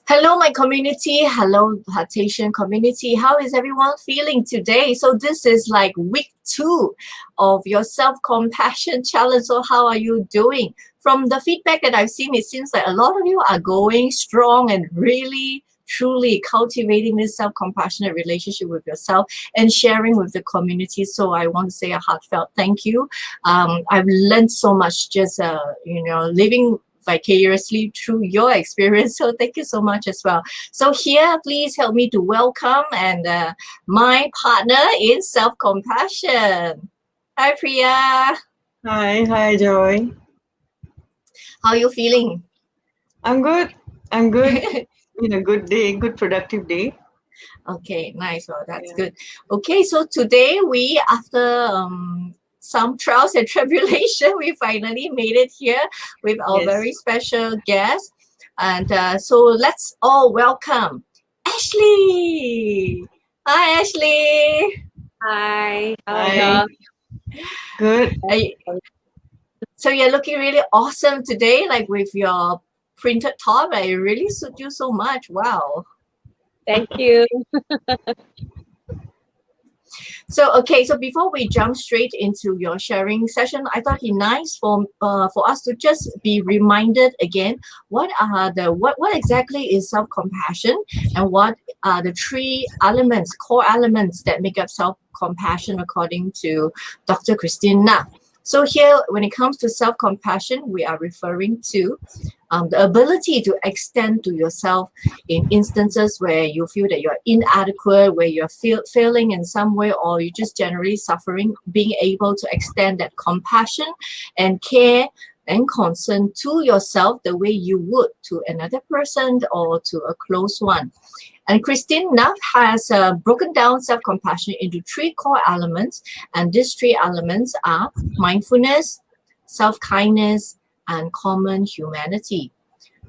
Hello, my community. Hello, HeARTation community. How is everyone feeling today? So this is like week 2 of your self-compassion challenge. So how are you doing? From the feedback that I've seen, it seems like a lot of you are going strong and really truly cultivating this self-compassionate relationship with yourself and sharing with the community. So I want to say a heartfelt thank you. I've learned so much just, living vicariously through your experience. So thank you so much as well. So here, please help me to welcome and my partner in self-compassion. Hi, Priya. Hi, Joy. How are you feeling? I'm good. I'm good. Been a good day, good productive day. Okay, nice. Well, that's Yeah. good. Okay, so today we, after some trials and tribulation, we finally made it here with our Yes. very special guest. And so let's all welcome Aashlee. Hi, Aashlee. Hi, how are Hi. you? Good. So you're looking really awesome today, like with your printed top. Like, it really suit you so much. Wow. Thank you. So okay, so before we jump straight into your sharing session, I thought it nice for us to just be reminded again what exactly is self compassion and what are the three elements, core elements that make up self compassion according to Dr. Christine Neff. So here, when it comes to self compassion, we are referring to the ability to extend to yourself in instances where you feel that you're inadequate, where you're failing in some way, or you're just generally suffering, being able to extend that compassion and care and concern to yourself the way you would to another person or to a close one. And Christine Neff has broken down self-compassion into three core elements, and these three elements are mindfulness, self-kindness, and common humanity.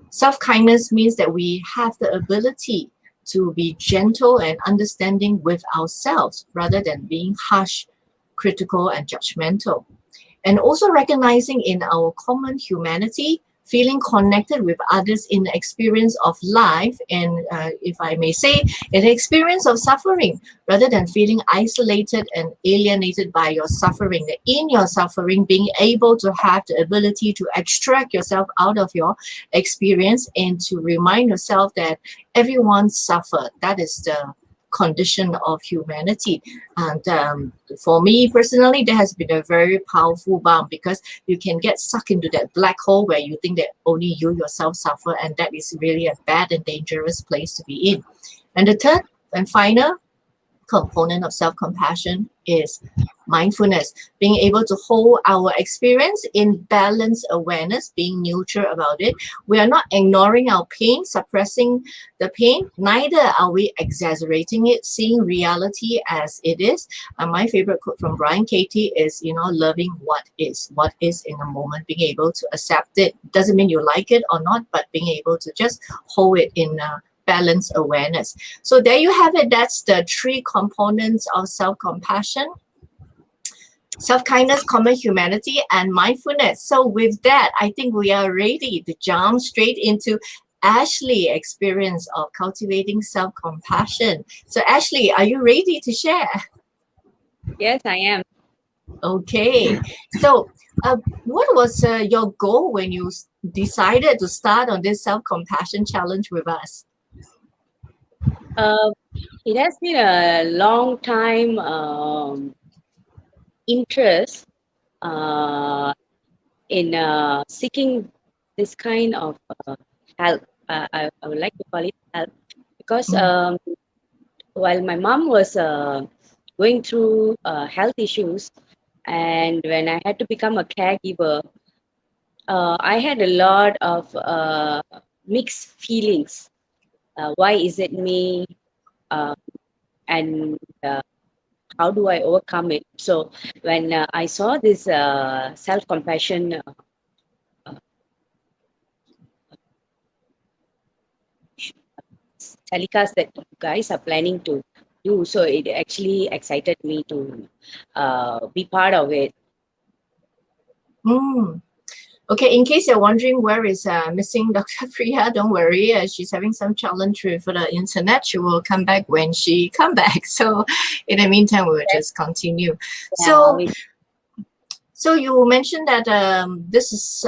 Self-kindness means that we have the ability to be gentle and understanding with ourselves rather than being harsh, critical, and judgmental. And also recognizing in our common humanity, feeling connected with others in the experience of life, and if I may say, in the experience of suffering, rather than feeling isolated and alienated by your suffering. That in your suffering, being able to have the ability to extract yourself out of your experience and to remind yourself that everyone suffered. That is the condition of humanity. And for me personally, that has been a very powerful balm because you can get sucked into that black hole where you think that only you yourself suffer, and that is really a bad and dangerous place to be in. And the third and final component of self-compassion is mindfulness, being able to hold our experience in balanced awareness, being neutral about it. We are not ignoring our pain, suppressing the pain, neither are we exaggerating it, seeing reality as it is. And my favorite quote from Brian Katie is, loving what is in the moment, being able to accept it. Doesn't mean you like it or not, but being able to just hold it in balanced awareness. So there you have it. That's the three components of self-compassion: self-kindness, common humanity, and mindfulness. So with that, I think we are ready to jump straight into Aashlee experience of cultivating self-compassion. So Aashlee, are you ready to share? Yes, I am. Okay. So what was your goal when you decided to start on this self-compassion challenge with us? Uh, it has been a long time interest uh, in seeking this kind of help. I would like to call it help because Mm, while my mom was going through health issues, and when I had to become a caregiver, I had a lot of mixed feelings. Why is it me? Uh, and how do I overcome it? So when I saw this self-compassion uh, telecast that you guys are planning to do, so it actually excited me to be part of it. mm. Okay, in case you're wondering where is missing Dr. Priya, don't worry. She's having some challenge with the internet. She will come back when she come back. So in the meantime, we'll just continue. Yeah, So so you mentioned that this is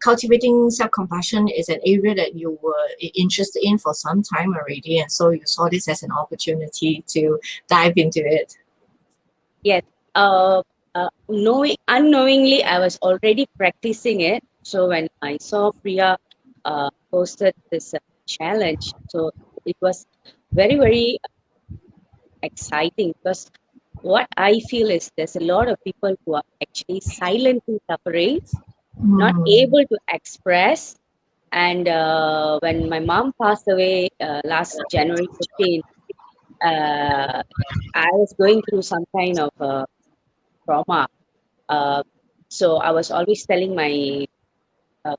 cultivating self-compassion is an area that you were interested in for some time already, and so you saw this as an opportunity to dive into it. yes. Unknowingly, I was already practicing it. So when I saw Priya posted this challenge, so it was very exciting, because what I feel is there's a lot of people who are actually silently suffering, not Hmm. able to express. And when my mom passed away last January 15th, I was going through some kind of trauma. Uh, so I was always telling my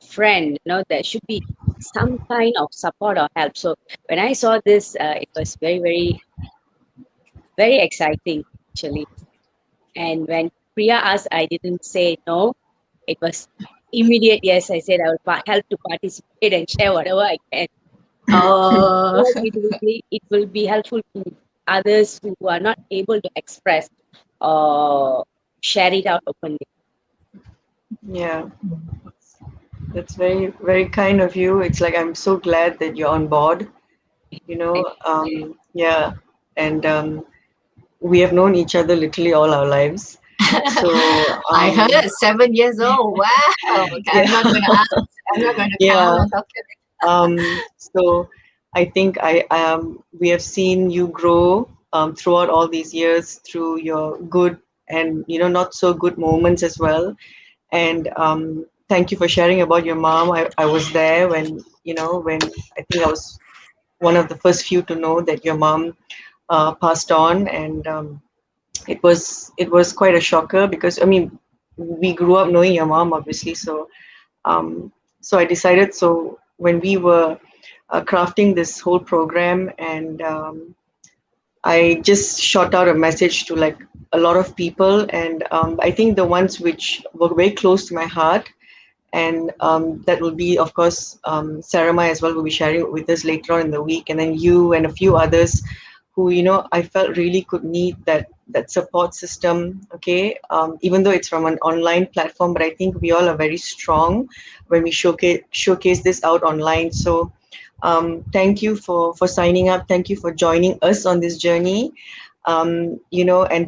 friend, there should be some kind of support or help. So when I saw this, it was very exciting actually. And when Priya asked, I didn't say no. It was immediate yes. I said I will help to participate and share whatever I can. Oh, Hope it will be helpful to others who are not able to express or share it out openly. Yeah, that's very, very kind of you. It's like I'm so glad that you're on board, you Thank know. Yeah, and we have known each other literally all our lives. So, I heard 7 years old. Wow. Okay, I'm not yeah, going to ask. I'm not going to yeah. count. Okay. So I think we have seen you grow throughout all these years through your good and not so good moments as well. And thank you for sharing about your mom. I was there when I think I was one of the first few to know that your mom passed on, and it was quite a shocker because I mean we grew up knowing your mom obviously, um, so I decided. So when we were crafting this whole program, and I just shot out a message to like a lot of people, and I think the ones which were very close to my heart, and that will be, of course, Sarah Mai as well will be sharing it with us later on in the week, and then you and a few others who I felt really could need that support system. Okay, even though it's from an online platform, but I think we all are very strong when we showcase this out online. So thank you for signing up. Thank you for joining us on this journey. And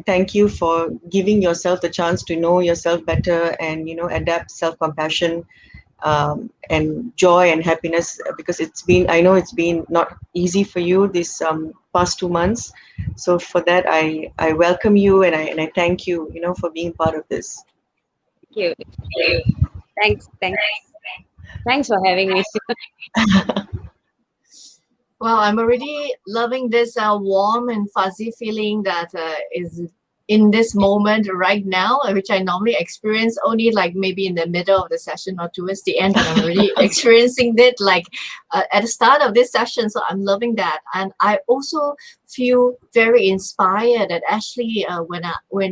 thank you for giving yourself the chance to know yourself better and adapt self-compassion and joy and happiness, because I know it's been not easy for you this past 2 months. So for that, I welcome you, and I thank you, for being part of this. you. Thanks. Thanks for having me. Well, I'm already loving this warm and fuzzy feeling that is in this moment right now, which I normally experience only like maybe in the middle of the session or towards the end, but I'm already experiencing it like at the start of this session. So I'm loving that, and I also feel very inspired that Aashlee, when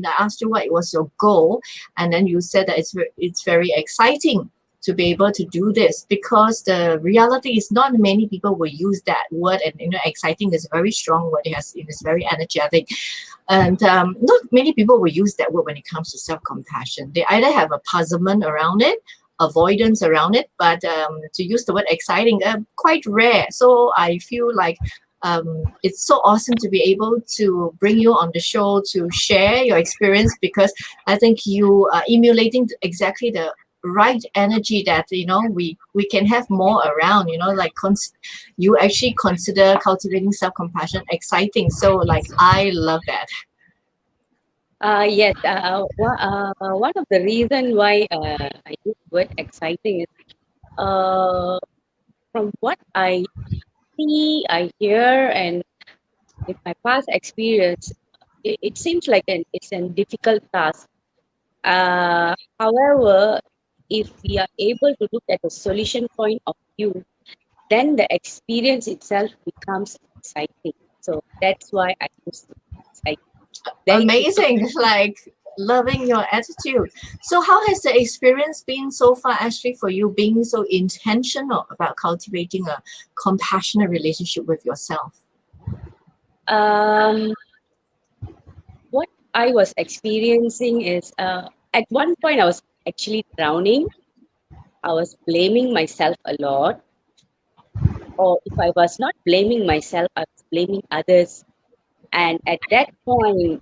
I asked you what was your goal, and then you said that it's very exciting to be able to do this, because the reality is not many people will use that word, and exciting is a very strong word. It's very energetic, and not many people will use that word when it comes to self-compassion. They either have a puzzlement around it, avoidance around it, but to use the word exciting, quite rare. So I feel like it's so awesome to be able to bring you on the show to share your experience, because I think you are emulating exactly the right energy that we can have more around, like you actually consider cultivating self-compassion exciting. So like I love that. Yes, one of the reason why I use the word exciting is from what I see, I hear, and with my past experience, it seems like it's a difficult task. However, if we are able to look at the solution point of view, then the experience itself becomes exciting. So that's why I use the word exciting. Very Amazing. Loving your attitude. So, how has the experience been so far, Aashlee, for you being so intentional about cultivating a compassionate relationship with yourself? Um, what I was experiencing is at one point I was actually drowning. I was blaming myself a lot, or if I was not blaming myself, I was blaming others. And at that point,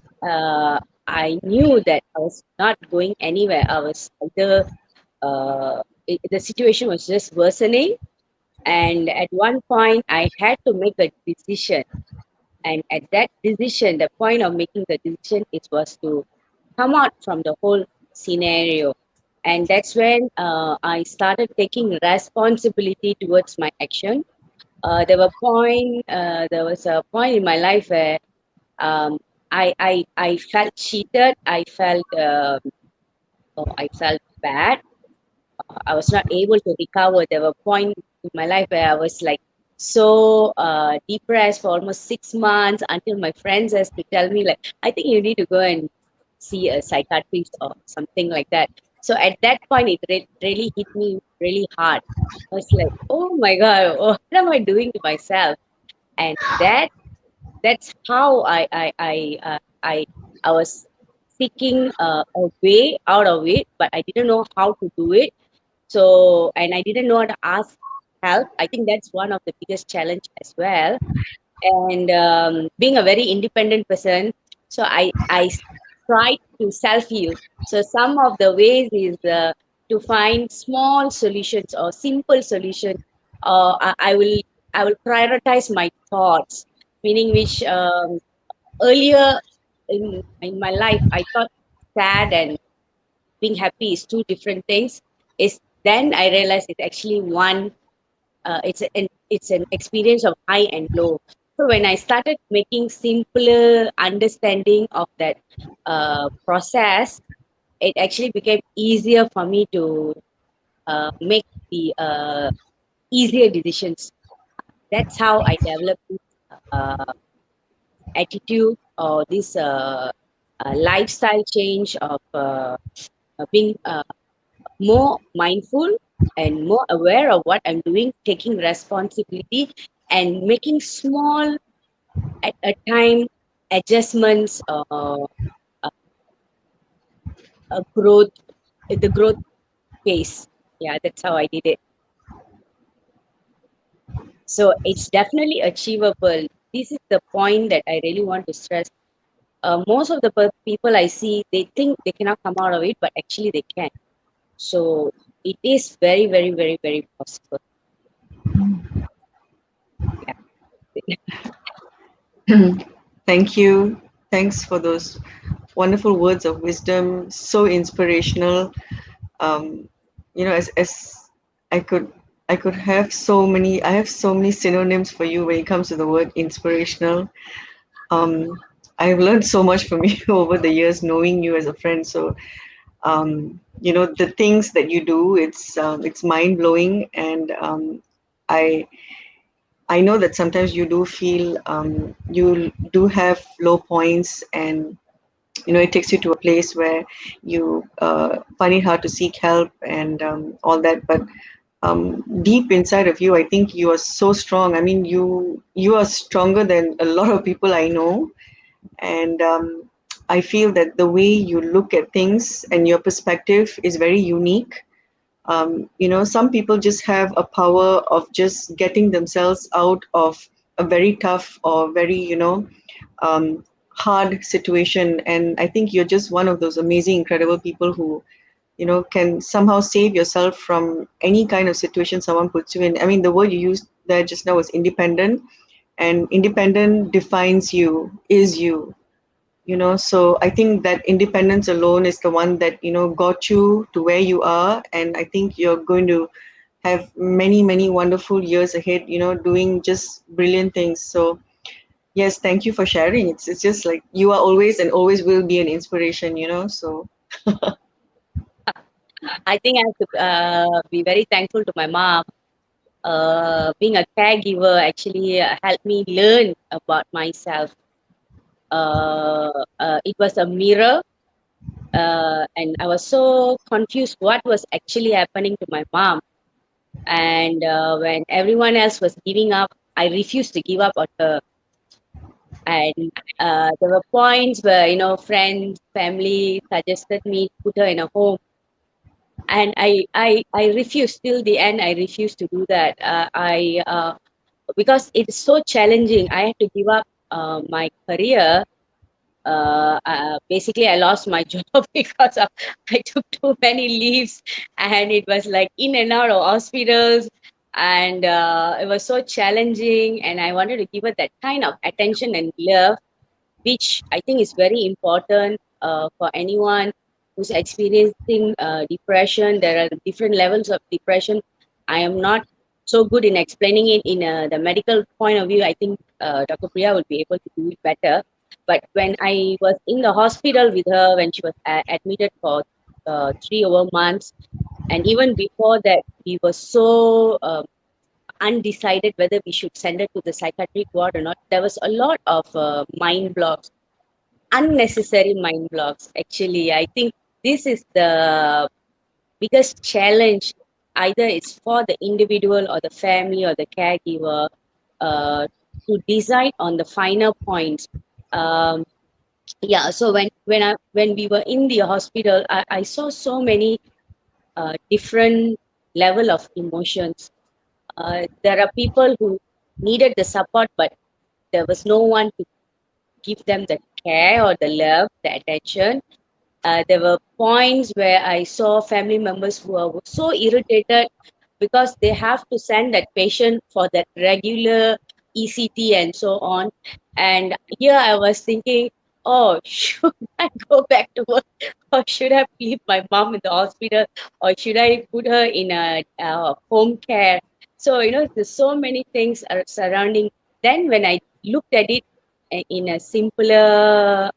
I knew that I was not going anywhere. I was either the situation was just worsening, and at one point, I had to make a decision. And at that decision, the point of making the decision it was to come out from the whole scenario. And that's when I started taking responsibility towards my action. There was a point in my life where um, I felt cheated. I felt bad. I was not able to recover. There were points in my life where I was like so depressed for almost 6 months until my friends has to tell me like, I think you need to go and see a psychiatrist or something like that. So at that point, it really hit me really hard. I was like, oh my God, what am I doing to myself? And that's how I was seeking a way out of it, but I didn't know how to do it. So, and I didn't know how to ask help. I think that's one of the biggest challenge as well. And being a very independent person, so I tried to self heal. So some of the ways is to find small solutions or simple solutions. I will prioritize my thoughts, meaning which earlier in my life I thought sad and being happy is two different things. Is then I realized it's actually one. It's an experience of high and low. So when I started making simpler understanding of that process, it actually became easier for me to make the easier decisions. That's how I developed this uh, attitude or this lifestyle change of being more mindful and more aware of what I'm doing, taking responsibility and making small at a time adjustments or a growth, the growth pace. Yeah, that's how I did it. So it's definitely achievable. This is the point that I really want to stress. Most of the people I see, they think they cannot come out of it, but actually they can. So it is very, very, very, very possible. Thank you. Thanks for those wonderful words of wisdom. So inspirational. Um, as I could, I could have so many. I have so many synonyms for you when it comes to the word inspirational. Um, I've learned so much from you over the years, knowing you as a friend. So, the things that you do, it's mind blowing, and I I know that sometimes you do feel you do have low points, and it takes you to a place where you find it hard to seek help and all that. But deep inside of you, I think you are so strong. I mean, you are stronger than a lot of people I know, and I feel that the way you look at things and your perspective is very unique. Some people just have a power of just getting themselves out of a very tough or very um, hard situation, and I think you're just one of those amazing, incredible people who can somehow save yourself from any kind of situation someone puts you in. I mean, the word you used there just now was independent, and independent defines you, is you. So I think that independence alone is the one that got you to where you are, and I think you're going to have many, many wonderful years ahead, doing just brilliant things. So yes, thank you for sharing. It's just like you are always and always will be an inspiration, so I think I have to be very thankful to my mom. Being a caregiver actually helped me learn about myself. It was a mirror and I was so confused what was actually happening to my mom. And when everyone else was giving up, I refused to give up on her. And there were points where, friends, family suggested me to put her in a home, and I refused till the end. I refused to do that. I Because it's so challenging. I had to give up my career. Basically, I lost my job because I took too many leaves, and it was like in and out of hospitals, and it was so challenging. And I wanted to give her that kind of attention and love, which I think is very important for anyone who's experiencing depression. There are different levels of depression. I am not so good in explaining it in the medical point of view. I think Dr. Priya would be able to do it better. But when I was in the hospital with her, when she was admitted for 3 over months, and even before that, we were so undecided whether we should send her to the psychiatric ward or not. There was a lot of mind blocks, unnecessary mind blocks. Actually, I think this is the biggest challenge. Either it's for the individual or the family or the caregiver uh, to decide on the finer points. um, yeah, so when we were in the hospital, I saw so many different level of emotions. There are people who needed the support, but there was no one to give them the care or the love, the attention. There were points where I saw family members who are so irritated because they have to send that patient for that regular ECT and so on. And here I was thinking, oh, should I go back to work, or should I leave my mom in the hospital, or should I put her in a home care? So, there's so many things are surrounding. Then when I looked at it in a simpler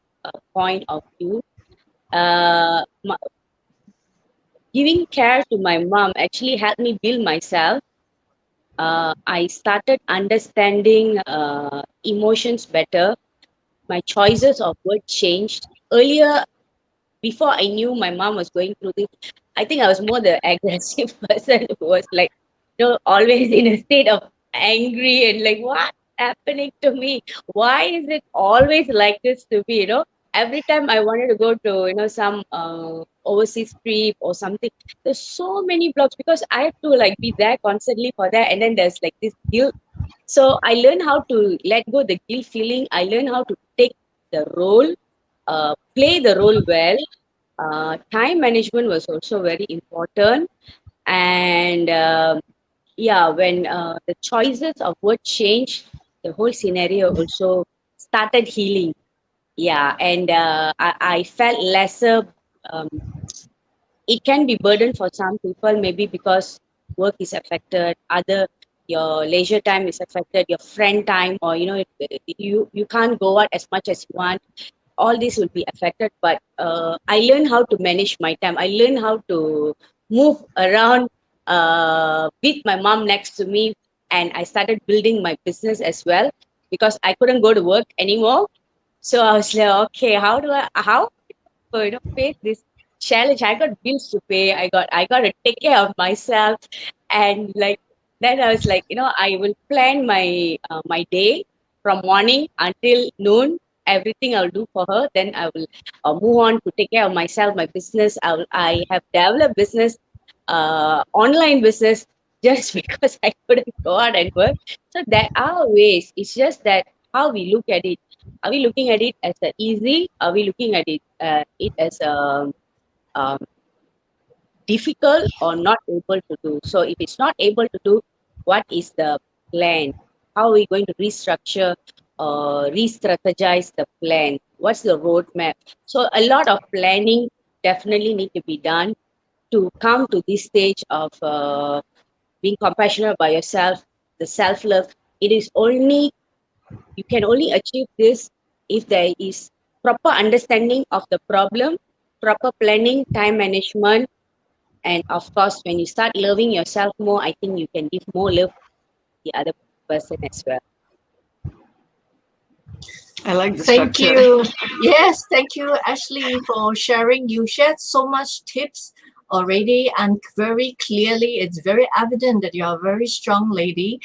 point of view, uh, giving care to my mom actually helped me build myself. I started understanding emotions better. My choices of word changed. Earlier, before I knew my mom was going through this, I think I was more the aggressive person who was like, always in a state of angry and like, what happening to me? Why is it always like this to me? Every time I wanted to go to, some overseas trip or something, there's so many blocks because I have to like be there constantly for that. And then there's like this guilt. So I learned how to let go the guilt feeling. I learned how to take the role, play the role well. Time management was also very important. And yeah, when the choices of word changed, the whole scenario also started healing. Yeah, and I felt lesser. um, it can be burden for some people, maybe because work is affected, other your leisure time is affected, your friend time, or you can't go out as much as you want. All this will be affected, but I learned how to manage my time. I learned how to move around with my mom next to me, and I started building my business as well because I couldn't go to work anymore. So I was like, okay, how face this challenge? I got bills to pay. I got to take care of myself, and like then I was like, I will plan my day from morning until noon. Everything I'll do for her. Then I will move on to take care of myself, my business. I have developed business, online business, just because I couldn't go out and work. So there are ways. It's just that how we look at it. Are we looking at it as a easy? Are we looking at it as a um, difficult or not able to do? So if it's not able to do, what is the plan? How are we going to restructure or re-strategize the plan? What's the roadmap? So a lot of planning definitely need to be done to come to this stage of being compassionate by yourself, the self-love. It is only You can only achieve this if there is proper understanding of the problem, proper planning, time management, and of course, when you start loving yourself more, I think you can give more love to the other person as well. I like the Thank structure. you. Yes, thank you, Aashlee, for sharing. You shared so much tips already, and very clearly, it's very evident that you're a very strong lady.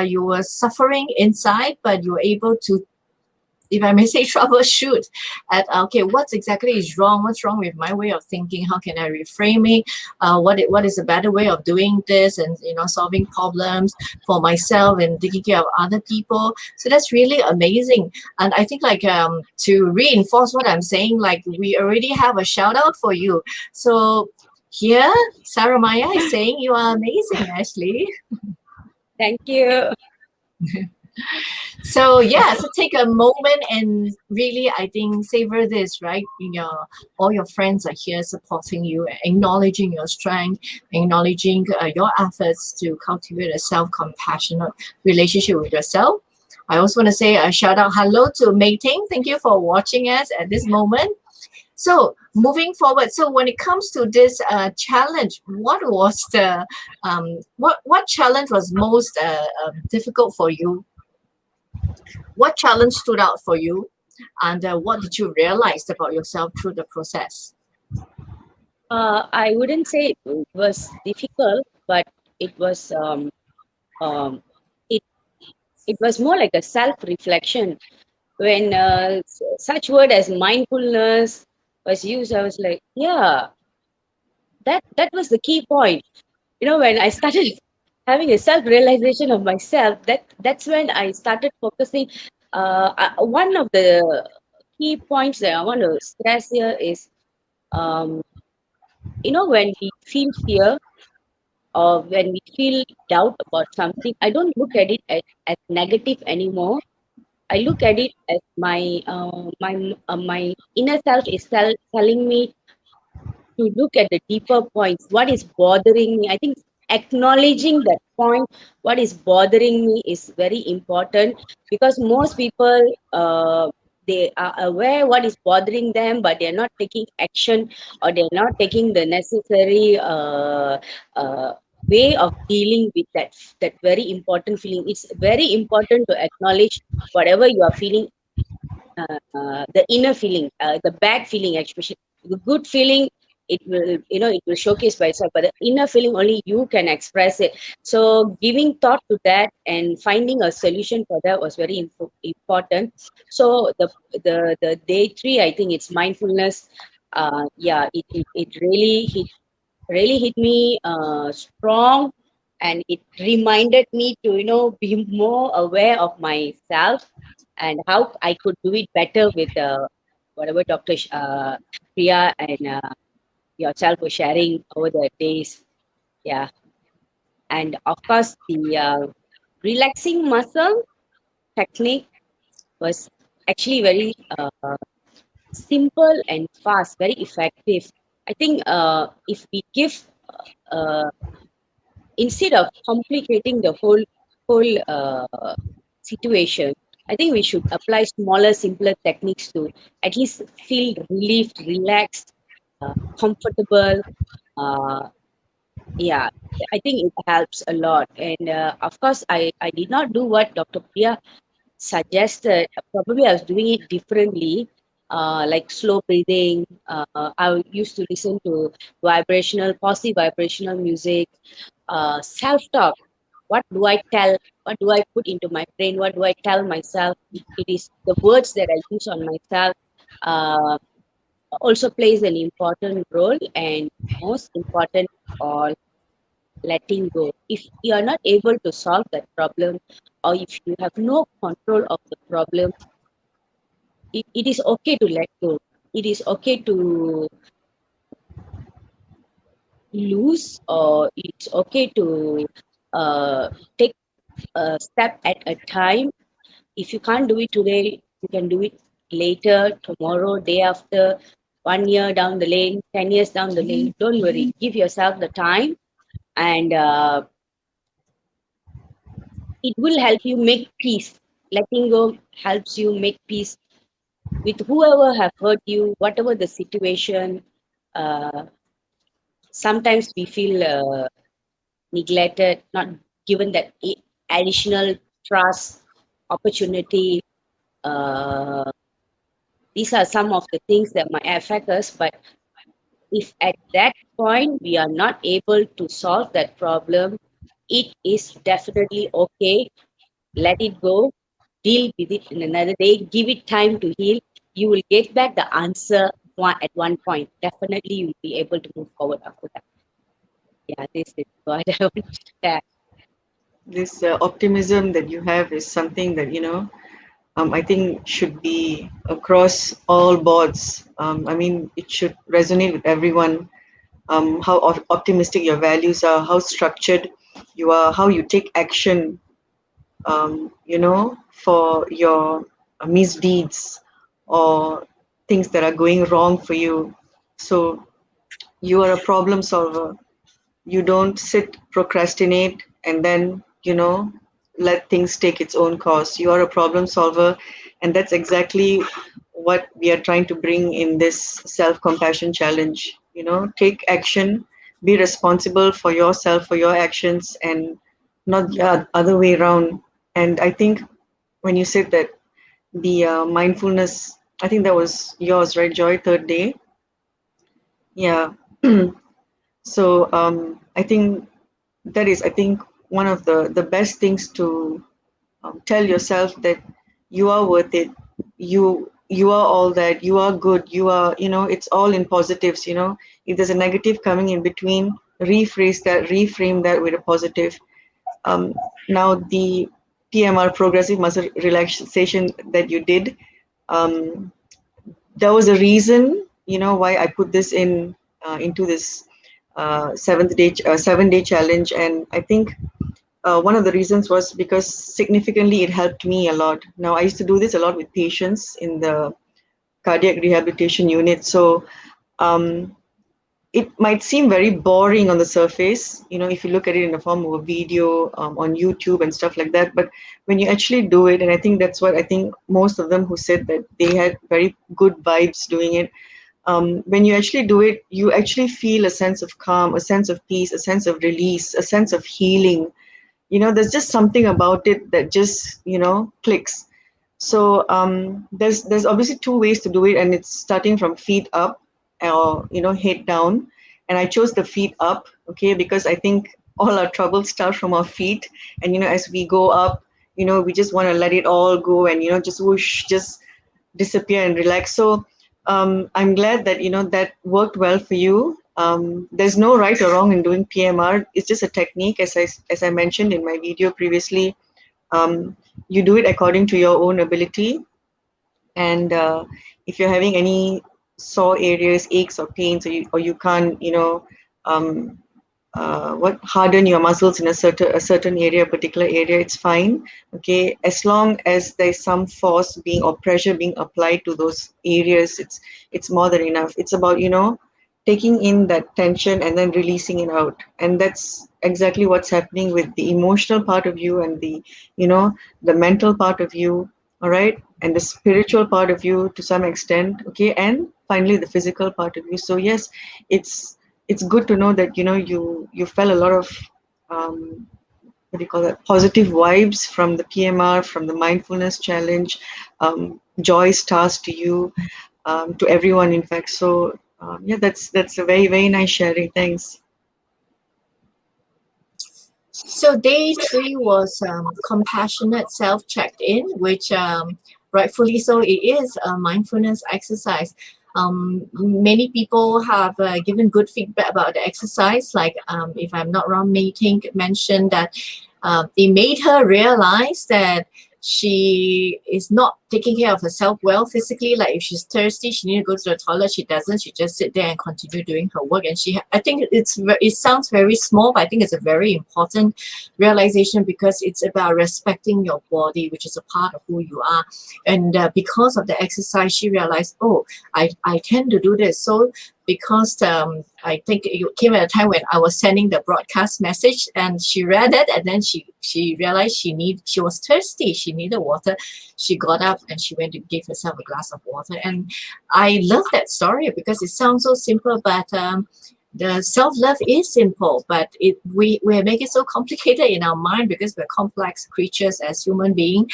You were suffering inside, but you were able to, if I may say, troubleshoot at okay, what's exactly is wrong? What's wrong with my way of thinking? How can I reframe it? What is a better way of doing this? And solving problems for myself and taking care of other people. So that's really amazing. And I think like to reinforce what I'm saying, like we already have a shout out for you. So here, Sarah Maya is saying you are amazing, Aashlee. Thank you. So yeah, so take a moment and really, I think, savor this, right? All your friends are here supporting you, acknowledging your strength, acknowledging your efforts to cultivate a self-compassionate relationship with yourself. I also want to say a shout out hello to Mei Ting. Thank you for watching us at this moment. So moving forward, so when it comes to this challenge, what was the what challenge was most difficult for you? What challenge stood out for you, and what did you realize about yourself through the process? I wouldn't say it was difficult, but it was um, it it was more like a self-reflection. When such word as mindfulness was used, I was like, yeah, that was the key point. When I started having a self-realization of myself, that's when I started focusing. One of the key points that I want to stress here is, um, when we feel fear or when we feel doubt about something, I don't look at it as negative anymore. I look at it as my inner self is telling me to look at the deeper points. What is bothering me? I think acknowledging that point, what is bothering me, is very important, because most people they are aware what is bothering them, but they are not taking action, or they are not taking the necessary uh, way of dealing with that very important feeling. It's very important to acknowledge whatever you are feeling, the inner feeling, the bad feeling, especially the good feeling. It will showcase by itself, but the inner feeling only you can express it. So giving thought to that and finding a solution for that was very important. So the day three, I think it's mindfulness. Yeah, it really hit me strong, and it reminded me to be more aware of myself and how I could do it better with whatever Dr. Priya and yourself were sharing over the days. Yeah, and of course the relaxing muscle technique was actually very simple and fast, very effective. I think if we give uh, instead of complicating the whole situation, I think we should apply smaller, simpler techniques to at least feel relieved, relaxed, comfortable. Uh, yeah, I think it helps a lot. And of course, I did not do what Dr. Priya suggested. Probably I was doing it differently, like slow breathing. I used to listen to positive vibrational music, self-talk. What do I tell? What do I put into my brain? What do I tell myself? It is the words that I use on myself uh, also plays an important role, and most important of all, letting go. If you are not able to solve that problem, or if you have no control of the problem, it is okay to let go. It is okay to lose, or it's okay to take a step at a time. If you can't do it today, you can do it later, tomorrow, day after, 1 year down the lane, 10 years down the lane. Don't worry. Give yourself the time, and it will help you make peace. Letting go helps you make peace with whoever have hurt you, whatever the situation. Uh, Sometimes we feel neglected, not given that additional trust, opportunity. uh, these are some of the things that might affect us. But if at that point we are not able to solve that problem, it is definitely okay. Let it go, deal with it in another day, give it time to heal. You will get back the answer at one point. Definitely, you will be able to move forward after that. Yeah, this is what I want to share. This optimism that you have is something that, I think should be across all boards. I mean, it should resonate with everyone. How optimistic your values are, how structured you are, how you take action, for your misdeeds or things that are going wrong for you. So you are a problem solver. You don't sit, procrastinate, and then, let things take its own course. You are a problem solver, and that's exactly what we are trying to bring in this self-compassion challenge. Take action, be responsible for yourself, for your actions, and not the other way around. And I think when you said that the mindfulness, I think that was yours, right, Joy? Third day. Yeah. So I think that is, I think, one of the best things to tell yourself that you are worth it. You are all that. You are good. You are, it's all in positives. If there's a negative coming in between, rephrase that, reframe that with a positive. Now the PMR, progressive muscle relaxation, that you did, um, there was a reason, why I put this in into this 7 day challenge. And I think one of the reasons was because significantly it helped me a lot. Now, I used to do this a lot with patients in the cardiac rehabilitation unit. So um, it might seem very boring on the surface, if you look at it in the form of a video on YouTube and stuff like that. But when you actually do it, and I think that's what I think most of them who said that they had very good vibes doing it, when you actually do it, you actually feel a sense of calm, a sense of peace, a sense of release, a sense of healing. There's just something about it that just, clicks. So there's obviously two ways to do it, and it's starting from feet up or, head down. And I chose the feet up, okay, because I think all our troubles start from our feet. And, as we go up, we just want to let it all go and, just whoosh, just disappear and relax. So I'm glad that that worked well for you. There's no right or wrong in doing PMR. It's just a technique, as I mentioned in my video previously. You do it according to your own ability, and if you're having any sore areas, aches or pains, or you can't, um, what harden your muscles in a certain area, a particular area, it's fine. Okay, as long as there's some force being or pressure being applied to those areas, it's more than enough. It's about, taking in that tension and then releasing it out. And that's exactly what's happening with the emotional part of you and the, the mental part of you, all right, and the spiritual part of you to some extent, okay, and finally the physical part of you. So yes, it's good to know that you felt a lot of what do you call that, positive vibes from the PMR, from the mindfulness challenge. Joy stars to you, to everyone, in fact. So yeah, that's a very, very nice sharing. Thanks. So day 3 was compassionate self checked-in, which rightfully so, it is a mindfulness exercise. Many people have given good feedback about the exercise. Like, if I'm not wrong, Mei Ting mentioned that it made her realize that she is not taking care of herself well physically. Like if she's thirsty, she needs to go to the toilet. She doesn't. She just sit there and continue doing her work. And I think it sounds very small, but I think it's a very important realization, because it's about respecting your body, which is a part of who you are. And because of the exercise, she realized, oh, I tend to do this. So because I think it came at a time when I was sending the broadcast message, and she read it, and then she realized she was thirsty. She needed water. She got up and she went to give herself a glass of water. And I love that story because it sounds so simple, but the self-love is simple, but we make it so complicated in our mind because we're complex creatures as human beings.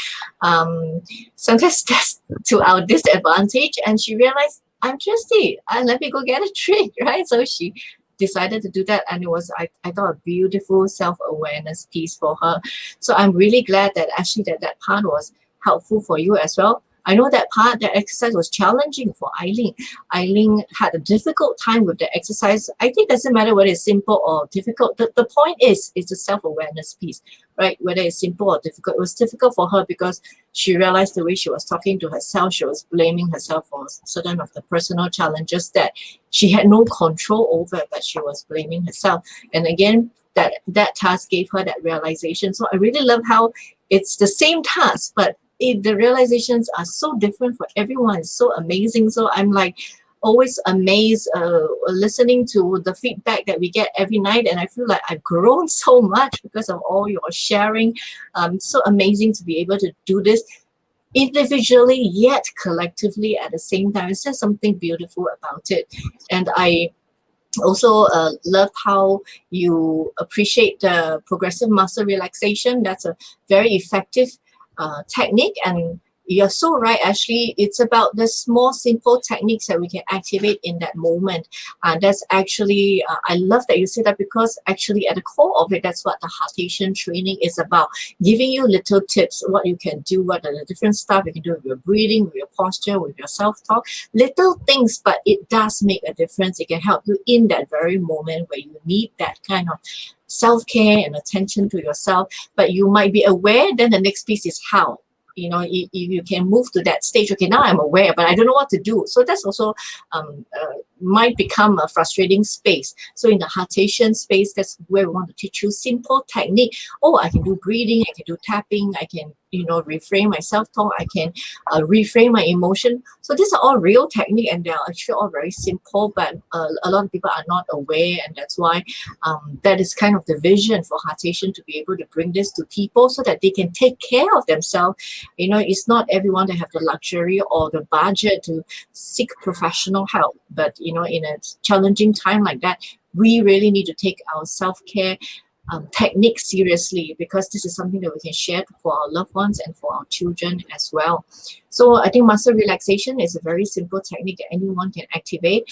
Sometimes that's to our disadvantage. And she realized, I'm thirsty, and let me go get a drink, right? So she decided to do that, and it was I thought a beautiful self-awareness piece for her. So I'm really glad that actually that part was helpful for you as well. I know that exercise was challenging for Eileen. Eileen had a difficult time with the exercise. I think it doesn't matter whether it's simple or difficult. The point is, it's a self-awareness piece, right? Whether it's simple or difficult. It was difficult for her because she realized the way she was talking to herself, she was blaming herself for certain of the personal challenges that she had no control over, but she was blaming herself. And again, that task gave her that realization. So I really love how it's the same task, but the realizations are so different for everyone. It's so amazing. So I'm like always amazed listening to the feedback that we get every night, and I feel like I've grown so much because of all your sharing. So amazing to be able to do this individually yet collectively at the same time. It's just something beautiful about it. And I also love how you appreciate the progressive muscle relaxation. That's a very effective technique, and you're so right, Aashlee. It's about the small simple techniques that we can activate in that moment. That's actually I love that you say that, because actually at the core of it, that's what the HeARTation training is about, giving you little tips what you can do, what are the different stuff you can do with your breathing, with your posture, with your self-talk, little things, but it does make a difference. It can help you in that very moment where you need that kind of self-care and attention to yourself. But you might be aware, then the next piece is how. If you can move to that stage, okay, now I'm aware, but I don't know what to do. So that's also might become a frustrating space. So in the HeARTation space, that's where we want to teach you simple technique. Oh, I can do breathing, I can do tapping, I can reframe my self-talk, I can reframe my emotion. So these are all real technique, and they're actually all very simple, but a lot of people are not aware, and that's why that is kind of the vision for HeARTation, to be able to bring this to people so that they can take care of themselves. It's not everyone that have the luxury or the budget to seek professional help, but in a challenging time like that, we really need to take our self-care technique seriously, because this is something that we can share for our loved ones and for our children as well. So I think muscle relaxation is a very simple technique that anyone can activate.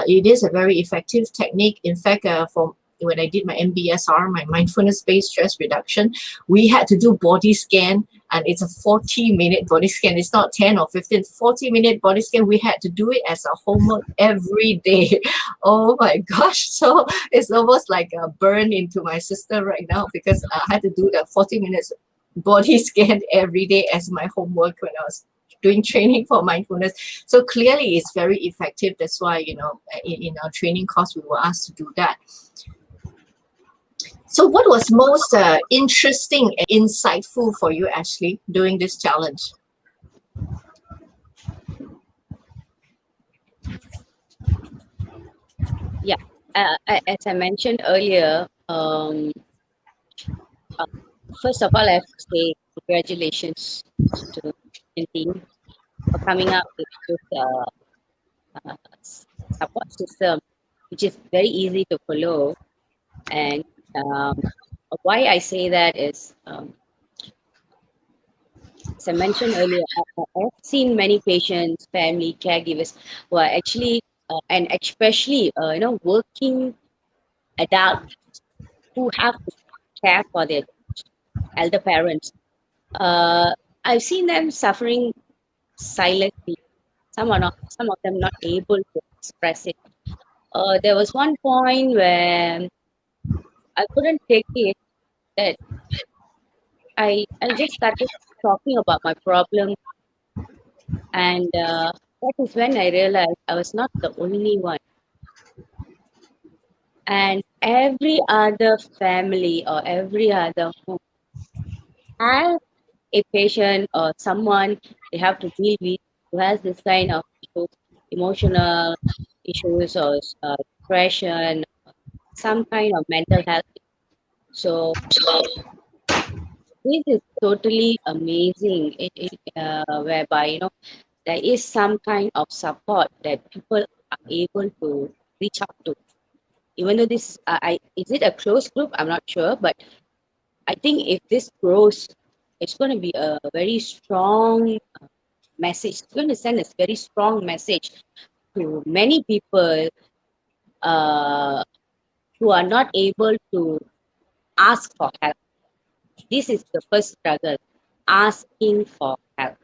It is a very effective technique. In fact, for when I did my MBSR, my mindfulness-based stress reduction, we had to do body scan, and it's a 40-minute body scan. It's not 10 or 15, 40-minute body scan. We had to do it as a homework every day. Oh my gosh. So it's almost like a burn into my system right now, because I had to do the 40 minutes body scan every day as my homework when I was doing training for mindfulness. So clearly it's very effective. That's why, in our training course, we were asked to do that. So what was most interesting and insightful for you, Aashlee, doing this challenge? Yeah, as I mentioned earlier, uh, first of all, I have to say congratulations to the team for coming up with this support system, which is very easy to follow. And why I say that is, as I mentioned earlier, I've seen many patients, family, caregivers who are actually, and especially, working adults who have to care for their elder parents. I've seen them suffering silently. Some of them not able to express it. There was one point where I couldn't take it, that I just started talking about my problem, and that is when I realized I was not the only one. And every other family or every other home has a patient or someone they have to deal with who has this kind of issues, emotional issues, or depression, some kind of mental health. So this is totally amazing. Whereby there is some kind of support that people are able to reach out to. even though this, is it a closed group? I'm not sure, but I think if this grows, it's going to be a very strong message. It's going to send a very strong message to many people uh, who are not able to ask for help. This is the first struggle, asking for help.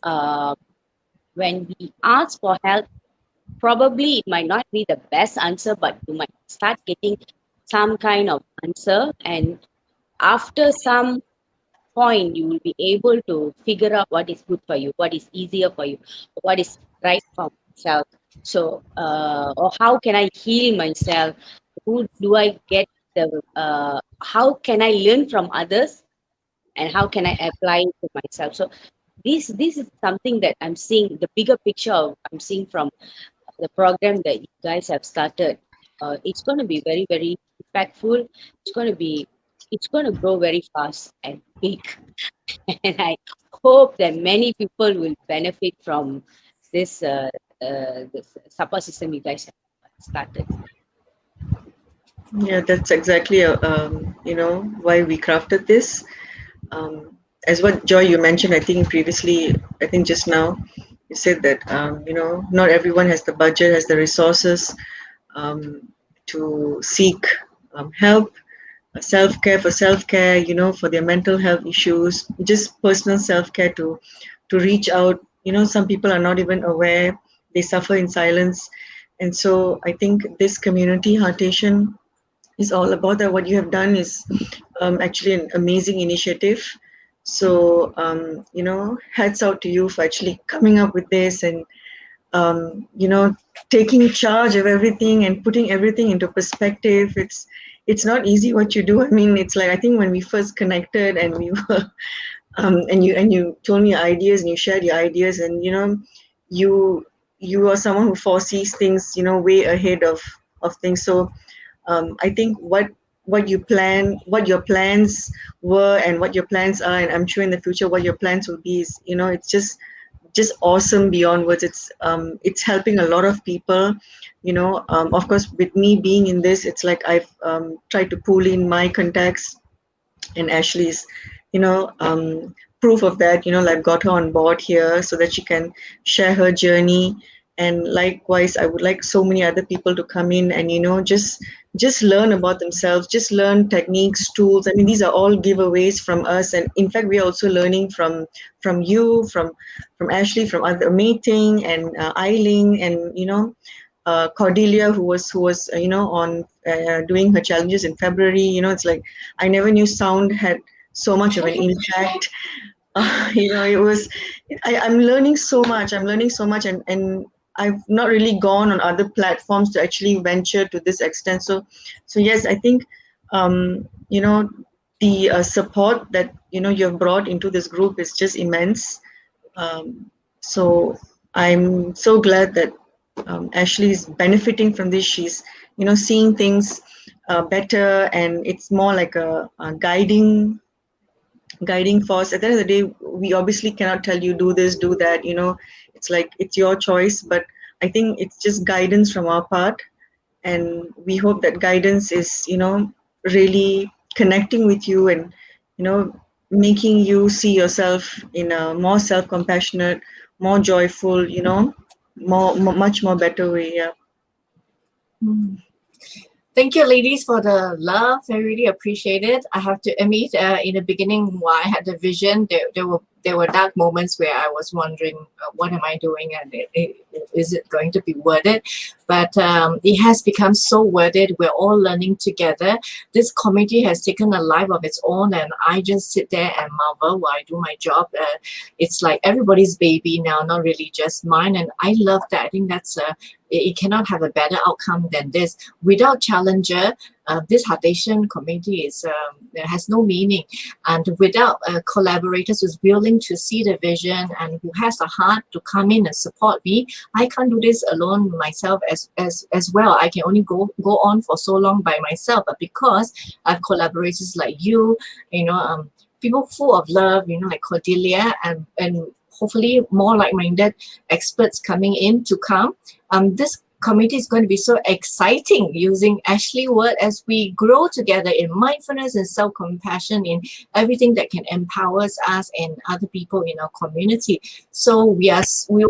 Uh, when we ask for help, probably it might not be the best answer, but you might start getting some kind of answer. And after some point, you will be able to figure out what is good for you, what is easier for you, what is right for myself. So, or how can I heal myself? Who do I get the, how can I learn from others? And how can I apply it to myself? So this is something that I'm seeing, the bigger picture of, I'm seeing from the program that you guys have started. It's going to be very, very impactful. It's going to be, it's going to grow very fast and big. And I hope that many people will benefit from this this support system you guys have started. Yeah, that's exactly why we crafted this. As what Joy you mentioned, I think previously, I think just now, you said that not everyone has the budget, has the resources to seek help, self-care for self-care, for their mental health issues, just personal self-care to reach out. Some people are not even aware, they suffer in silence. And so I think this community, HeARTation, is all about that. What you have done is actually an amazing initiative. So, hats out to you for actually coming up with this and, taking charge of everything and putting everything into perspective. It's not easy what you do. I mean, it's like, I think when we first connected and we were, and you told me your ideas and you shared your ideas, and you you are someone who foresees things, way ahead of things. So I think what you plan, what your plans were, and what your plans are, and I'm sure in the future what your plans will be is, it's just awesome beyond words. It's helping a lot of people. Of course, with me being in this, it's like I've tried to pull in my contacts, and Ashley's, proof of that. Like got her on board here so that she can share her journey. And likewise, I would like so many other people to come in and just learn about themselves, just learn techniques, tools. I mean, these are all giveaways from us, and in fact, we are also learning from you, from Ashley, from other Meeting and Eiling, and Cordelia, who was on doing her challenges in February. It's like I never knew sound had so much of an impact. It was. I'm learning so much. I'm learning so much, and I've not really gone on other platforms to actually venture to this extent. So yes, I think the support that you've brought into this group is just immense. So I'm so glad that Ashley is benefiting from this. She's seeing things better, and it's more like a guiding force. At the end of the day, we obviously cannot tell you do this, do that. It's like it's your choice, but I think it's just guidance from our part, and we hope that guidance is really connecting with you, and making you see yourself in a more self-compassionate, more joyful, much more better way. Yeah. Mm. Thank you, ladies, for the love. I really appreciate it. I have to admit, in the beginning, while I had the vision, there were dark moments where I was wondering, what am I doing, and is it going to be worth it? But it has become so worth it. We're all learning together. This community has taken a life of its own, and I just sit there and marvel while I do my job. It's like everybody's baby now, not really just mine, and I love that. I think that's it cannot have a better outcome than this. Without Challenger, this HeARTation community has no meaning. And without collaborators who's willing to see the vision and who has a heart to come in and support me, I can't do this alone myself as well. I can only go on for so long by myself. But because I have collaborators like you, people full of love, like Cordelia, and hopefully more like-minded experts coming in to come. This community is going to be so exciting, using Aashlee word, as we grow together in mindfulness and self-compassion, in everything that can empower us and other people in our community. So we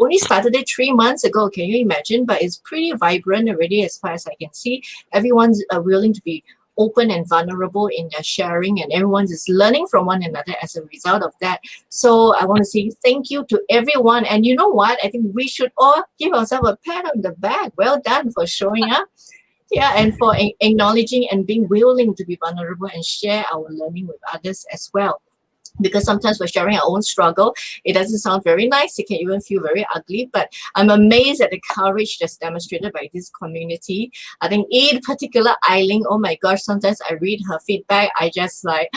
only started it 3 months ago. Can you imagine? But it's pretty vibrant already, as far as I can see. Everyone's willing to be open and vulnerable in their sharing, and everyone is learning from one another as a result of that. So I want to say thank you to everyone. And you know what? I think we should all give ourselves a pat on the back. Well done for showing up. Yeah, and for acknowledging and being willing to be vulnerable and share our learning with others as well. Because sometimes we're sharing our own struggle, it doesn't sound very nice. It can even feel very ugly. But I'm amazed at the courage that's demonstrated by this community. I think in particular, Eileen, oh my gosh, sometimes I read her feedback, I just like,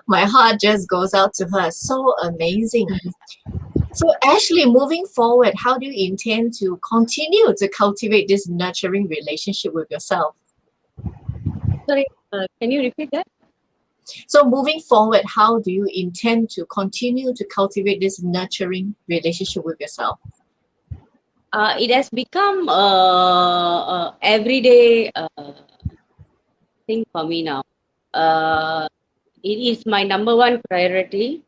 my heart just goes out to her. So amazing. So Aashlee, moving forward, how do you intend to continue to cultivate this nurturing relationship with yourself? Sorry, can you repeat that? So moving forward, how do you intend to continue to cultivate this nurturing relationship with yourself? It has become everyday thing for me now. It is my number one priority.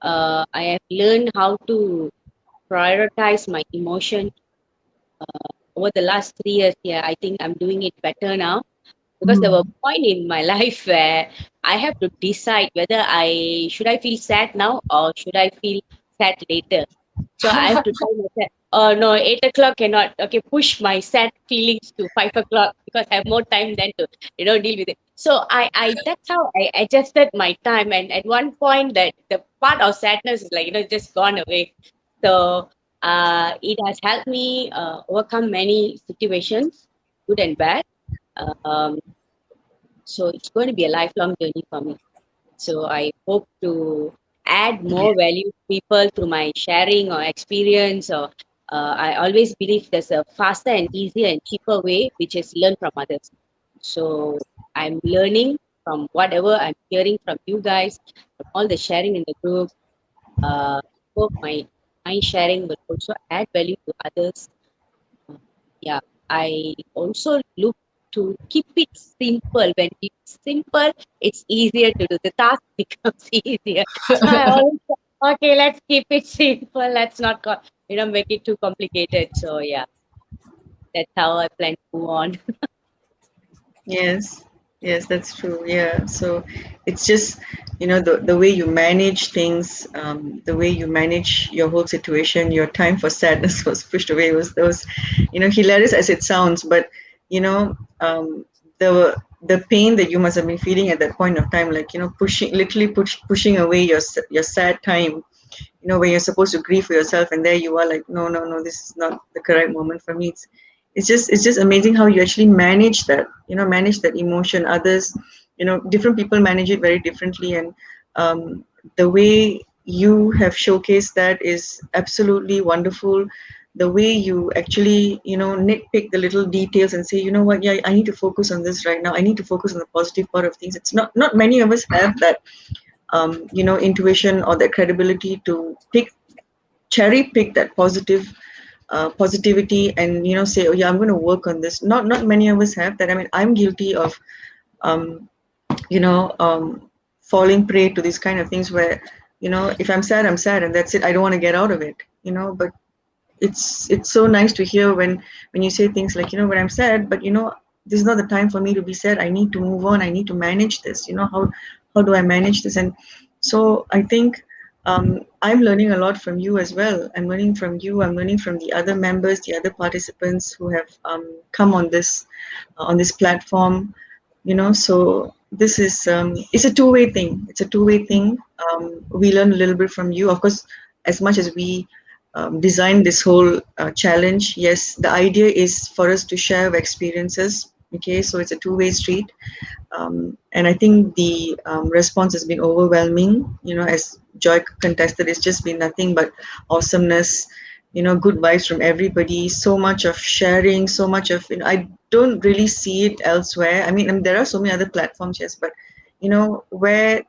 I have learned how to prioritize my emotion over the last 3 years. Yeah, I think I'm doing it better now, because there were Mm. point in my life where I have to decide whether I should I feel sad now or should I feel sad later. So I have to tell myself, oh no, 8 o'clock cannot. Okay, push my sad feelings to 5 o'clock, because I have more time then to deal with it. So I that's how I adjusted my time. And at one point, that the part of sadness is like just gone away. So it has helped me overcome many situations, good and bad. Um, so it's going to be a lifelong journey for me. So I hope to add more value to people through my sharing or experience. Or I always believe there's a faster and easier and cheaper way, which is learn from others. So I'm learning from whatever I'm hearing from you guys, from all the sharing in the group. Hope my sharing will also add value to others. Yeah, I also look to keep it simple. When it's simple, it's easier to do. The task becomes easier. So I always say, okay, let's keep it simple. Let's not make it too complicated. So yeah, that's how I plan to move on. Yes, yes, that's true. Yeah. So it's just, the way you manage things, the way you manage your whole situation, your time for sadness was pushed away. It was those, hilarious as it sounds, but you know, the pain that you must have been feeling at that point of time, like pushing away your sad time, when you're supposed to grieve for yourself, and there you are like, no, no, no, this is not the correct moment for me. It's just amazing how you actually manage that emotion. Others, different people manage it very differently, and the way you have showcased that is absolutely wonderful. The way you actually nitpick the little details and say, you know what, yeah, I need to focus on this right now, I need to focus on the positive part of things. It's not many of us have that intuition or that credibility to cherry pick that positivity, and say, oh yeah, I'm going to work on this. Not many of us have that. I mean, I'm guilty of um, you know falling prey to these kind of things where, if I'm sad, I'm sad, and that's it. I don't want to get out of it. But it's so nice to hear when you say things like, when I'm sad, but this is not the time for me to be sad. I need to move on. I need to manage this. How do I manage this? And so I think I'm learning a lot from you as well. I'm learning from you. I'm learning from the other members, the other participants who have come on this platform. So this is it's a two-way thing. It's a two-way thing. We learn a little bit from you, of course, as much as we designed this whole challenge. Yes, the idea is for us to share our experiences. Okay, so it's a two-way street. And I think the response has been overwhelming. As Joy contested, it's just been nothing but awesomeness. Good vibes from everybody. So much of sharing. So much of, I don't really see it elsewhere. I mean, there are so many other platforms, yes, but where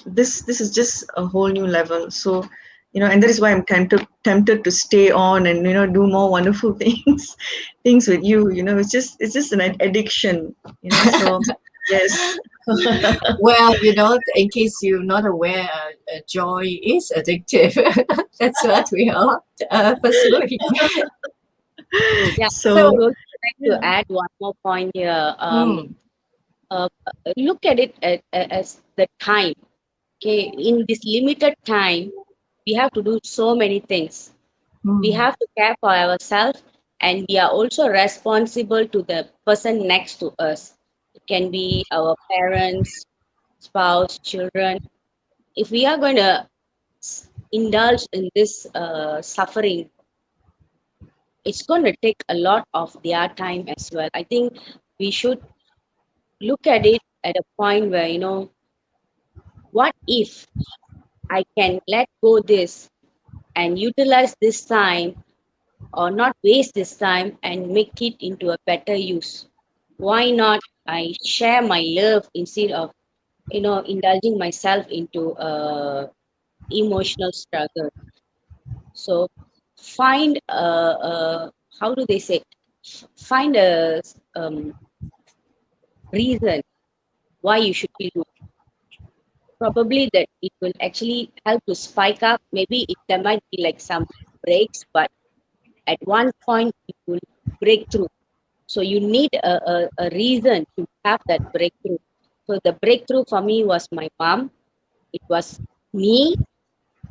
this is just a whole new level. So and that is why I'm tempted to stay on and do more wonderful things with you. It's just an addiction. So yes. Well, in case you're not aware, joy is addictive. That's what we are pursuing. Yeah, I So would So, also like to yeah. add one more point here. mm, Look at it as the time. Okay, in this limited time, we have to do so many things. We mm, have to care for ourselves, and we are also responsible to the person next to us. It can be our parents, spouse, children. If we are going to indulge in this suffering, it's going to take a lot of their time as well. I think we should look at it at a point where, what if I can let go this and utilize this time, or not waste this time and make it into a better use? Why not I share my love instead of, indulging myself into emotional struggle? So find how do they say, find a reason why you should feel good. Probably that it will actually help to spike up. Maybe there might be like some breaks, but at one point it will break through. So you need a reason to have that breakthrough. So the breakthrough for me was my mom. It was me,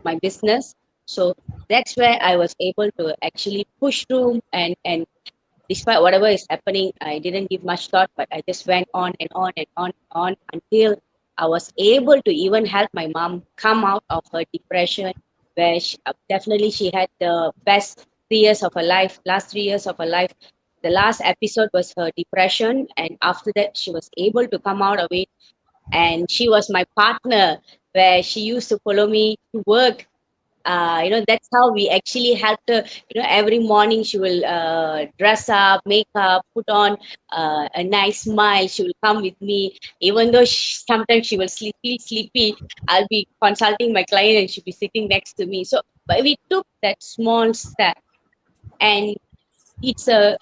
my business. So that's where I was able to actually push through, and despite whatever is happening, I didn't give much thought, but I just went on and on and on and on until I was able to even help my mom come out of her depression, where definitely she had the best 3 years of her life, last 3 years of her life. The last episode was her depression, and after that, she was able to come out of it. And she was my partner, where she used to follow me to work. That's how we actually helped her. Every morning she will dress up, make up, put on a nice smile. She will come with me, even though sometimes she will feel sleepy. I'll be consulting my client and she'll be sitting next to me. So but we took that small step, and it's a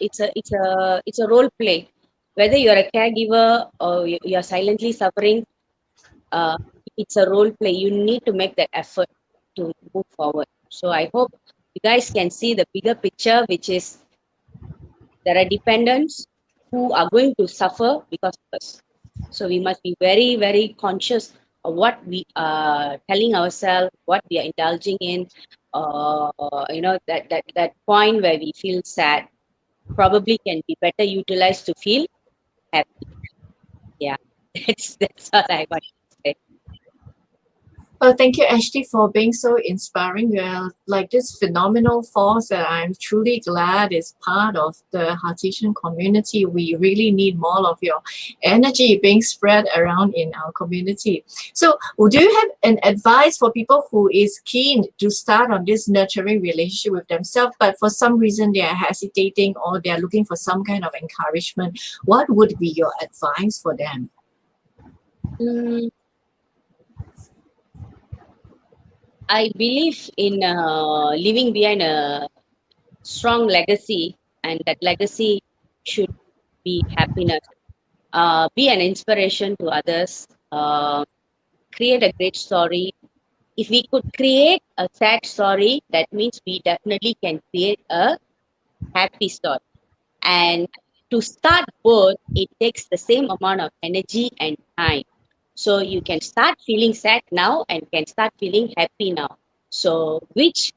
role play. Whether you're a caregiver or you're silently suffering, uh, it's a role play. You need to make that effort to move forward. So I hope you guys can see the bigger picture, which is there are dependents who are going to suffer because of us. So we must be very, very conscious of what we are telling ourselves, what we are indulging in. That point where we feel sad probably can be better utilized to feel happy. Yeah, that's all I want to say. well, thank you, Ashley, for being so inspiring. You're like this phenomenal force that I'm truly glad is part of the HeARTation community. We really need more of your energy being spread around in our community. So, do you have an advice for people who is keen to start on this nurturing relationship with themselves, but for some reason they are hesitating or they are looking for some kind of encouragement? What would be your advice for them? Mm, I believe in leaving behind a strong legacy, and that legacy should be happiness. Be an inspiration to others. Create a great story. If we could create a sad story, that means we definitely can create a happy story. And to start both, it takes the same amount of energy and time. So you can start feeling sad now and can start feeling happy now. So which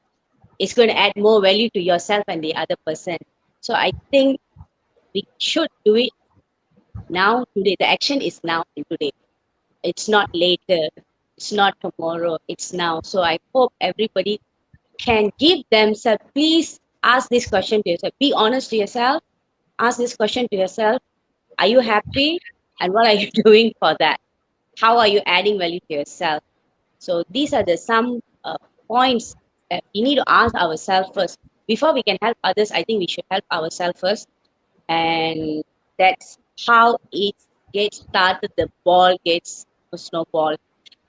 is going to add more value to yourself and the other person? So I think we should do it now, today. The action is now and today. It's not later. It's not tomorrow. It's now. So I hope everybody can give themselves, please ask this question to yourself. Be honest to yourself. Ask this question to yourself. Are you happy? And what are you doing for that? How are you adding value to yourself? So these are the some points that we need to ask ourselves first. Before we can help others, I think we should help ourselves first. And that's how it gets started. The ball gets a snowball.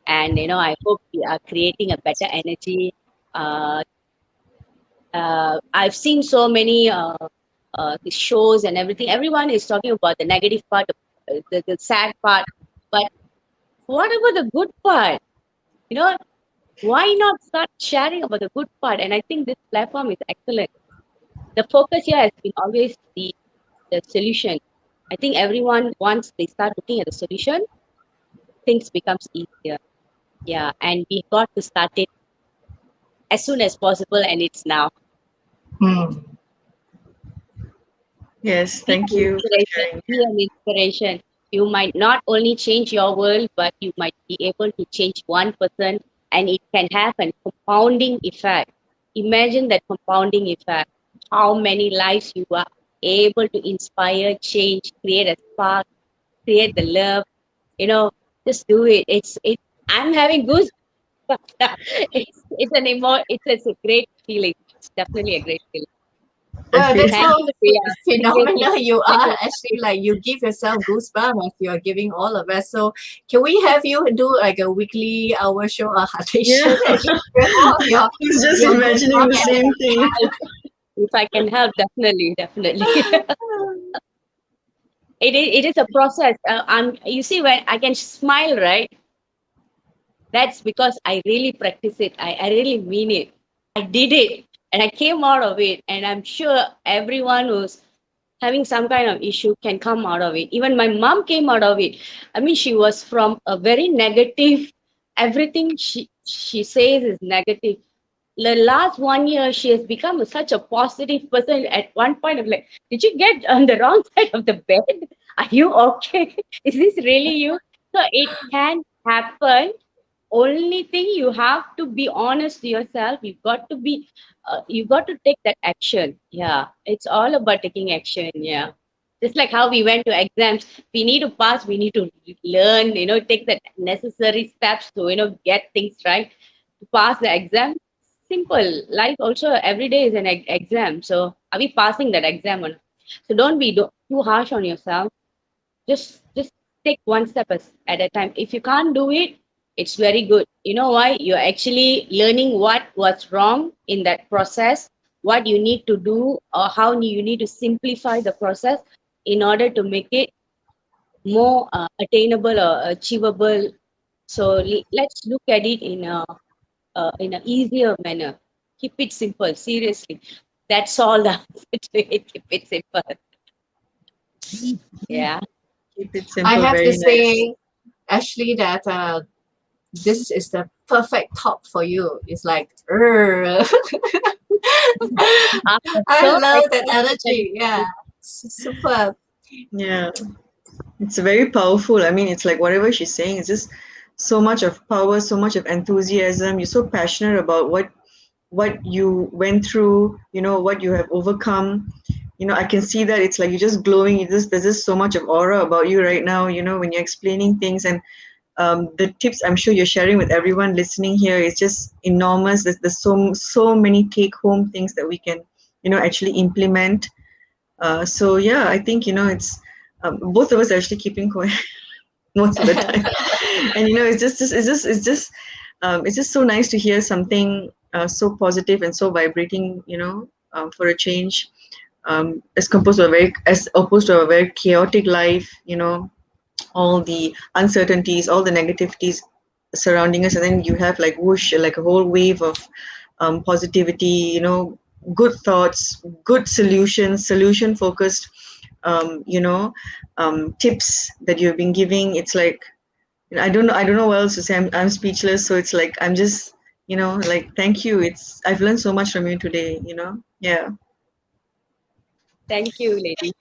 And I hope we are creating a better energy. Uh, I've seen so many the shows and everything. Everyone is talking about the negative part, the sad part. But what about the good part? You know, why not start sharing about the good part? And I think this platform is excellent. The focus here has been always the solution. I think everyone, once they start looking at the solution, things becomes easier. Yeah, and we got to start it as soon as possible, and it's now. Hmm. Yes, Be thank an you for inspiration. sharing. Be an inspiration. You might not only change your world, but you might be able to change one person, and it can have a compounding effect. Imagine that compounding effect. How many lives you are able to inspire, change, create a spark, create the love. You know, just do it. It. I'm having goosebumps. It's a great feeling. It's definitely a great feeling. I Well, feel that's Thank how you, Priya. Really phenomenal appreciate you such are. a Actually, like you give yourself goosebumps as you are giving all of us. So, can we have you do like a weekly hour show or yeah. HeARTation and share all of I was just your imagining goosebump the same thing. if I can help, definitely, definitely. It is a process. You see, when I can smile, right? That's because I really practice it. I really mean it. I did it and I came out of it. And I'm sure everyone who's having some kind of issue can come out of it. Even my mom came out of it. I mean, she was from a very negative, everything she says is negative. The last 1 year, she has become such a positive person. At one point, I'm like, did you get on the wrong side of the bed? Are you okay? Is this really you? So it can happen. Only thing, you have to be honest to yourself. You got to take that action. Yeah, it's all about taking action. Yeah, just like how we went to exams, we need to pass, we need to learn, take the necessary steps to get things right to pass the exam. Simple life also, every day is an exam. So are we passing that exam or not? So don't be too harsh on yourself. Just take one step at a time. If you can't do it, it's very good. You know why? You're actually learning what was wrong in that process, what you need to do, or how you need to simplify the process in order to make it more attainable or achievable. So let's look at it in an easier manner. Keep it simple. Seriously, that's all the answer to it. Keep it simple. Yeah. Keep it I simple, have to very nice. say, Ashley, that this is the perfect talk for you. It's like, I'm I so love that excited. energy. Yeah, super. Yeah, it's very powerful. I mean, it's like whatever she's saying is just so much of power, so much of enthusiasm. You're so passionate about what you went through, what you have overcome. I can see that it's like you're just glowing. There's just so much of aura about you right now, when you're explaining things. And the tips I'm sure you're sharing with everyone listening here is just enormous. There's so many take home things that we can actually implement. So yeah, I think it's both of us are actually keeping quiet most of the time. And it's just so nice to hear something so positive and so vibrating, for a change, as opposed to a very chaotic life, all the uncertainties, all the negativities surrounding us, and then you have like whoosh, like a whole wave of positivity, good thoughts, good solutions, solution focused, tips that you've been giving. It's like I don't know what else to say. I'm speechless. So it's like I'm just like thank you. I've learned so much from you today. Yeah. Thank you, lady.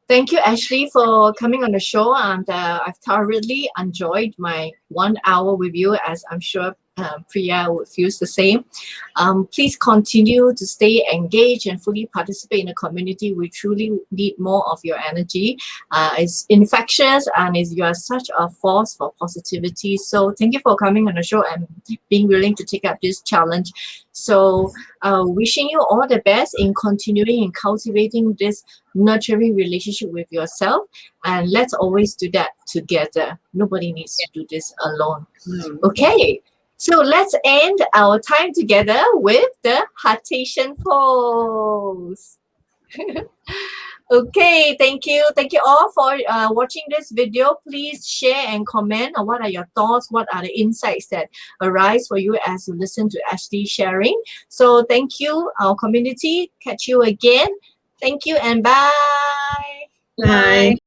Thank you, Ashley, for coming on the show. And I've thoroughly enjoyed my 1 hour with you, as I'm sure Priya would feel the same. Please continue to stay engaged and fully participate in the community. We truly need more of your energy. It's infectious and you are such a force for positivity. So thank you for coming on the show and being willing to take up this challenge. So wishing you all the best in continuing and cultivating this nurturing relationship with yourself, and let's always do that together. Nobody needs to do this alone. Hmm. Okay, So let's end our time together with the HeARTation pose. Okay, thank you. Thank you all for watching this video. Please share and comment on what are your thoughts, what are the insights that arise for you as you listen to Aashlee sharing. So thank you, our community. Catch you again. Thank you and bye. Bye.